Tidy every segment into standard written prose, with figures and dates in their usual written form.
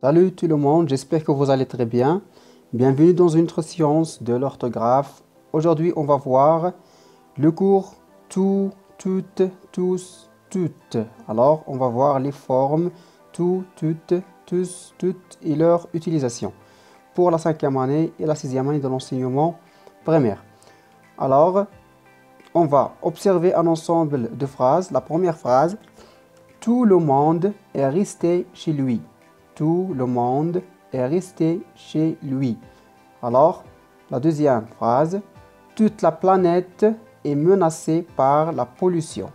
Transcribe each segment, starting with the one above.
Salut tout le monde, j'espère que vous allez très bien. Bienvenue dans une autre séance de l'orthographe. Aujourd'hui, on va voir le cours tout, toutes, tous, toutes. Alors, on va voir les formes tout, toutes, tous, toutes et leur utilisation pour la 5e année et la 6e année de l'enseignement primaire. Alors, on va observer un ensemble de phrases. La première phrase, tout le monde est resté chez lui. Tout le monde est resté chez lui. Alors, la deuxième phrase, toute la planète est menacée par la pollution.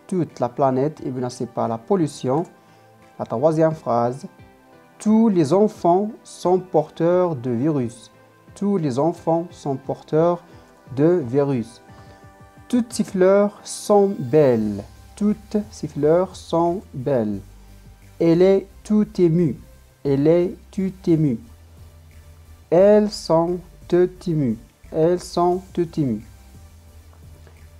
Toute la planète est menacée par la pollution. La troisième phrase, tous les enfants sont porteurs de virus. Tous les enfants sont porteurs de virus. Toutes ces fleurs sont belles. Toutes ces fleurs sont belles. Elle est tout émue. Elle est tout émue. Elles sont toutes émues. Elles sont toutes émues.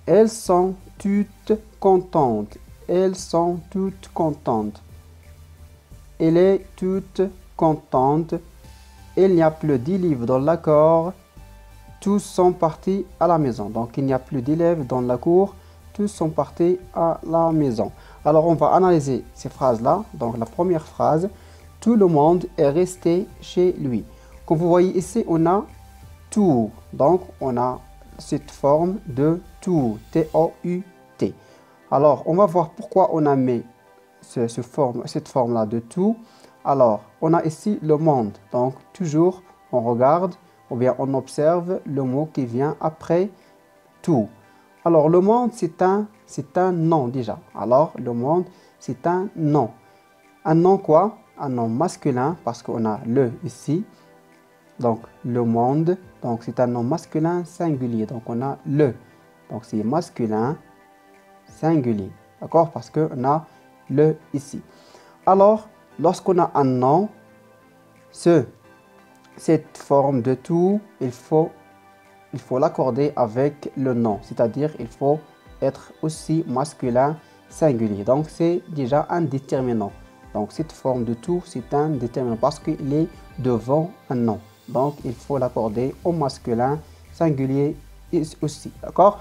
Elles sont toutes contentes. Elles sont toutes contentes. Elle est toute contente. Il n'y a plus d'élèves dans la cour. Tous sont partis à la maison. Donc, il n'y a plus d'élèves dans la cour. Tous sont partis à la maison. Alors, on va analyser ces phrases-là. Donc, la première phrase, tout le monde est resté chez lui. Comme vous voyez ici, on a tout. Donc, on a cette forme de tout. T-O-U-T. Alors, on va voir pourquoi on a mis cette forme-là de tout. Alors, on a ici le monde. Donc, toujours, on regarde ou bien on observe le mot qui vient après tout. Alors, le monde, c'est un nom déjà. Alors, le monde, c'est un nom. Un nom quoi? Un nom masculin parce qu'on a le ici. Donc, le monde. Donc, c'est un nom masculin singulier. Donc, on a le. Donc, c'est masculin singulier. D'accord? Parce qu'on a le ici. Alors, lorsqu'on a un nom, cette forme de tout, il faut l'accorder avec le nom. C'est-à-dire, il faut être aussi masculin singulier. Donc, c'est déjà un déterminant. Donc, cette forme de tout, c'est un déterminant parce qu'il est devant un nom. Donc, il faut l'accorder au masculin singulier aussi. D'accord?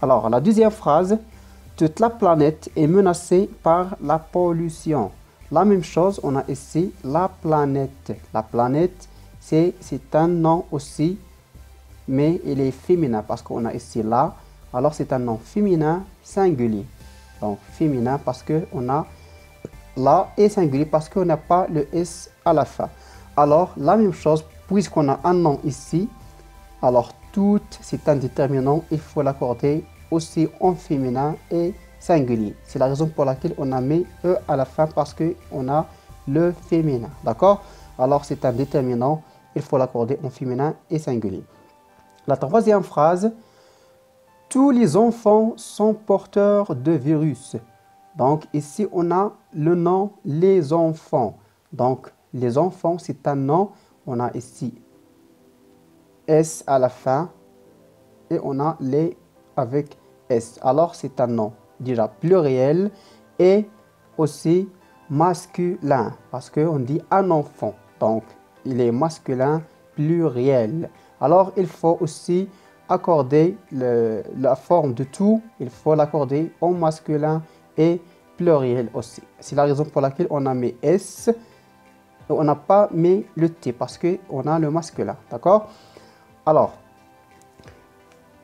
Alors, la deuxième phrase, toute la planète est menacée par la pollution. La même chose, on a ici la planète. La planète, c'est un nom aussi, mais il est féminin parce qu'on a ici là. Alors, c'est un nom féminin singulier. Donc, féminin parce qu'on a là et singulier parce qu'on n'a pas le S à la fin. Alors, la même chose, puisqu'on a un nom ici, alors tout, c'est un déterminant, il faut l'accorder aussi en féminin et singulier. C'est la raison pour laquelle on a mis E à la fin parce qu'on a le féminin. D'accord? Alors, c'est un déterminant, il faut l'accorder en féminin et singulier. La troisième phrase, tous les enfants sont porteurs de virus. Donc, ici, on a le nom les enfants. Donc, les enfants, c'est un nom. On a ici S à la fin et on a les avec S. Alors, c'est un nom déjà pluriel et aussi masculin parce qu'on dit un enfant. Donc, il est masculin pluriel. Alors, il faut aussi accorder la forme de tout. Il faut l'accorder au masculin et pluriel aussi. C'est la raison pour laquelle on a mis S. On n'a pas mis le T parce qu'on a le masculin. D'accord? Alors,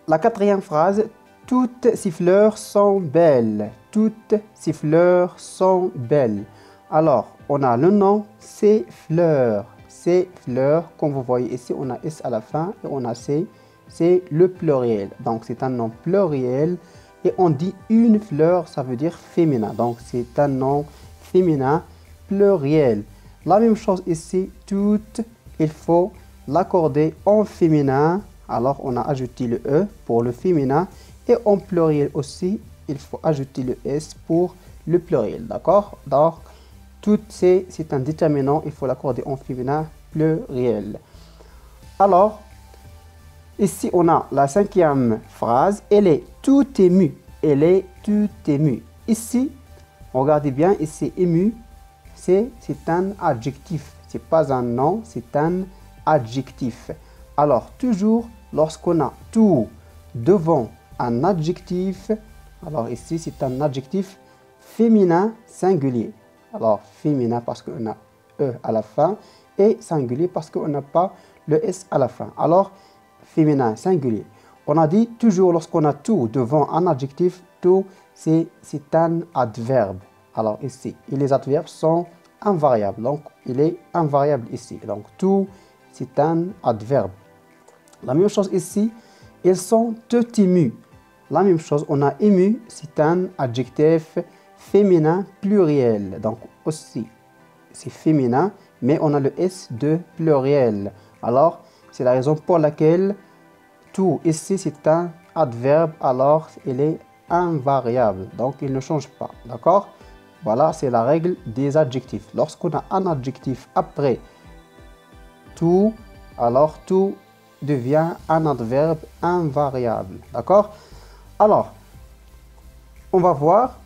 la quatrième phrase, toutes ces fleurs sont belles. Toutes ces fleurs sont belles. Alors, on a le nom, ces fleurs. Ces fleurs, comme vous voyez ici, on a S à la fin et on a C. C'est le pluriel. Donc, c'est un nom pluriel. Et on dit une fleur, ça veut dire féminin. Donc, c'est un nom féminin pluriel. La même chose ici, toutes, il faut l'accorder en féminin. Alors, on a ajouté le E pour le féminin. Et en pluriel aussi, il faut ajouter le S pour le pluriel. D'accord? Donc, toutes, c'est un déterminant, il faut l'accorder en féminin pluriel. Alors, ici, on a la cinquième phrase. Elle est tout émue. Elle est tout émue. Ici, regardez bien, ici, émue, c'est un adjectif. c'est pas un nom, c'est un adjectif. Alors, toujours, lorsqu'on a tout devant un adjectif, alors ici, c'est un adjectif féminin singulier. Alors, féminin parce qu'on a E à la fin et singulier parce qu'on n'a pas le S à la fin. Alors, féminin singulier. On a dit toujours lorsqu'on a tout devant un adjectif, tout, c'est un adverbe. Alors ici, et les adverbes sont invariables. Donc, il est invariable ici. Donc, tout, c'est un adverbe. La même chose ici, ils sont tout émus. La même chose, on a ému, c'est un adjectif féminin pluriel. Donc, aussi, c'est féminin, mais on a le S de pluriel. Alors, c'est la raison pour laquelle tout ici, c'est un adverbe, alors il est invariable. Donc, il ne change pas. D'accord? Voilà, c'est la règle des adjectifs. Lorsqu'on a un adjectif après tout, alors tout devient un adverbe invariable. D'accord? Alors, on va voir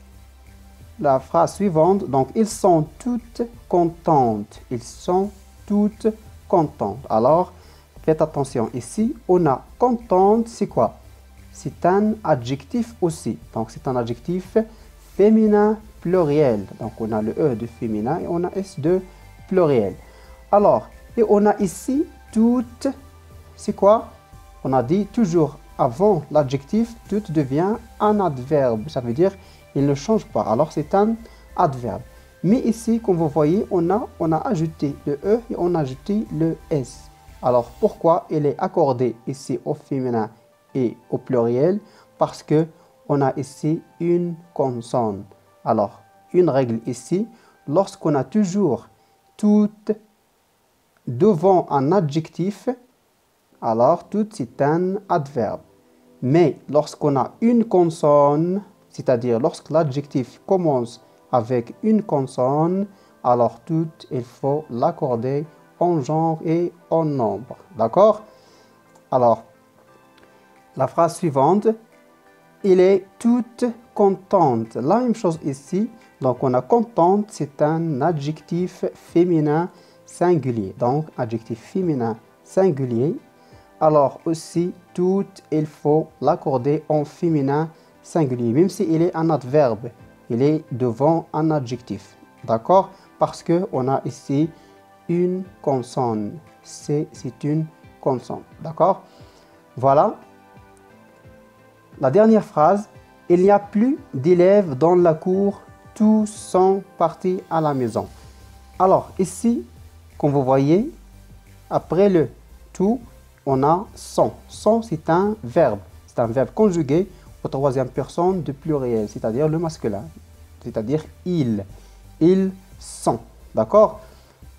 la phrase suivante. Donc, ils sont toutes contentes. Ils sont toutes contentes. Alors, faites attention ici. On a contente, c'est quoi? C'est un adjectif aussi. Donc, c'est un adjectif féminin pluriel. Donc, on a le E de féminin et on a S de pluriel. Alors, et on a ici toutes, c'est quoi? On a dit toujours avant l'adjectif, tout devient un adverbe. Ça veut dire il ne change pas. Alors, c'est un adverbe. Mais ici, comme vous voyez, on a ajouté le E et on a ajouté le S. Alors, pourquoi il est accordé ici au féminin et au pluriel? Parce que on a ici une consonne. Alors, une règle ici, lorsqu'on a toujours tout devant un adjectif, alors tout c'est un adverbe. Mais lorsqu'on a une consonne, c'est-à-dire lorsque l'adjectif commence avec une consonne, alors tout, il faut l'accorder en genre et en nombre. D'accord? Alors, la phrase suivante, il est toute contente. La même chose ici. Donc, on a contente, c'est un adjectif féminin singulier. Donc, adjectif féminin singulier. Alors, aussi, tout, il faut l'accorder en féminin singulier. Même s'il est un adverbe, il est devant un adjectif. D'accord? Parce qu'on a ici une consonne. C'est une consonne. D'accord? Voilà. La dernière phrase, il n'y a plus d'élèves dans la cour, tous sont partis à la maison. Alors ici, comme vous voyez, après le tout, on a sont. Sont, c'est un verbe. C'est un verbe conjugué au troisième personne de pluriel, c'est-à-dire le masculin. C'est-à-dire ils. Ils sont. D'accord?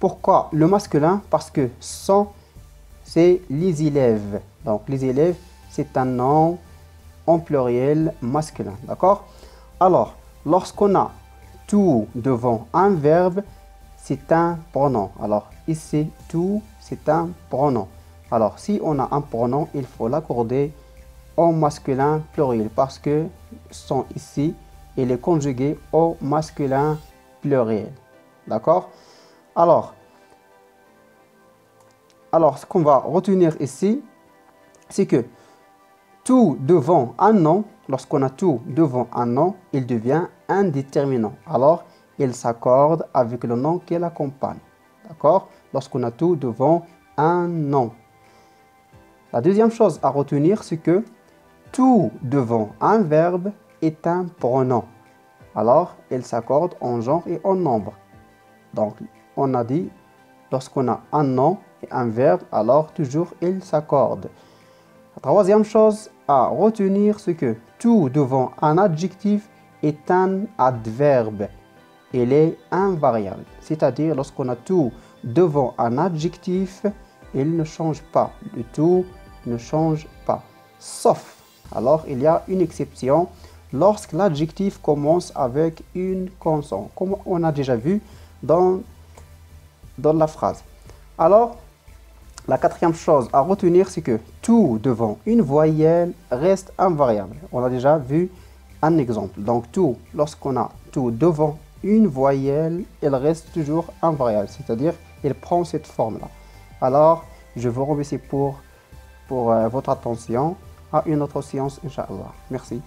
Pourquoi le masculin? Parce que sont, c'est les élèves. Donc les élèves, c'est un nom en pluriel masculin. D'accord? Alors, lorsqu'on a tout devant un verbe, c'est un pronom. Alors, ici, tout, c'est un pronom. Alors, si on a un pronom, il faut l'accorder au masculin pluriel parce que sont ici, il est conjugué au masculin pluriel. D'accord? Alors, ce qu'on va retenir ici, c'est que tout devant un nom, lorsqu'on a tout devant un nom, il devient indéterminant. Alors, il s'accorde avec le nom qui l'accompagne. D'accord? Lorsqu'on a tout devant un nom. La deuxième chose à retenir, c'est que tout devant un verbe est un pronom. Alors, il s'accorde en genre et en nombre. Donc, on a dit, lorsqu'on a un nom et un verbe, alors toujours il s'accorde. La troisième chose à retenir, c'est que tout devant un adjectif est un adverbe. Il est invariable. C'est-à-dire, lorsqu'on a tout devant un adjectif, il ne change pas. Le tout ne change pas. Sauf, alors il y a une exception, lorsque l'adjectif commence avec une consonne, comme on a déjà vu dans la phrase. Alors, la quatrième chose à retenir, c'est que tout devant une voyelle reste invariable. On a déjà vu un exemple. Donc, tout, lorsqu'on a tout devant une voyelle, elle reste toujours invariable. C'est-à-dire, il prend cette forme-là. Alors, je vous remercie pour votre attention. À une autre séance, Inch'Allah. Merci.